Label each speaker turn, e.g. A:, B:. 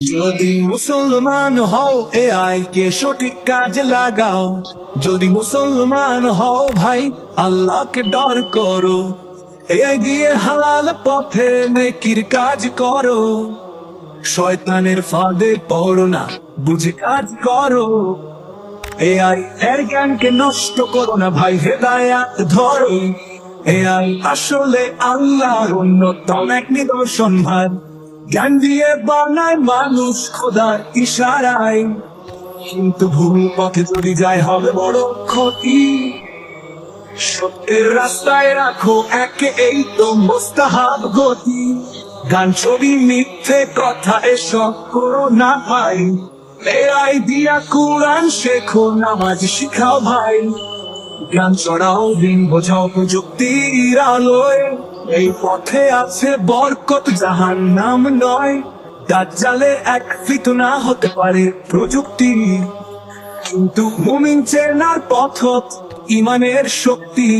A: যদি মুসলমান হও এআই কে সঠিক কাজে লাগাও। যদি মুসলমান হও ভাই আল্লাহকে ডর করো। এআই দিয়ে হালাল পথে নেকির কাজ করো। শয়তানের ফাঁদে পড়ো না, বুঝে কাজ করো। এআই এর জ্ঞানকে নষ্ট করো না ভাই, হেদায়াত ধরো। এআই আসলে আল্লাহর অন্যতম এক নিদর্শন ভাই। জ্ঞান দিয়ে বানায় মানুষ খোদার ইশারায়, কিন্তু ভুল পথে যদি যায় হবে বড় ক্ষতি। সত্যের রাস্তায় রাখো একে, এই তো মোস্তাহাব গতি। গান ছবি মিথ্যে কথা এসব করো না ভাই। এআই দিয়া কোরআন শেখো, নামাজ শিখাও ভাই। জ্ঞান ছড়াও, দিন বোঝাও প্রযুক্তির আলোয়। এই পথে আছে বরকত, জাহান্নাম নয়। দাজ্জালের এক ফিতনা হতে পারে প্রযুক্তি, কিন্তু মুমিন চেনার পথ ইমানের শক্তি।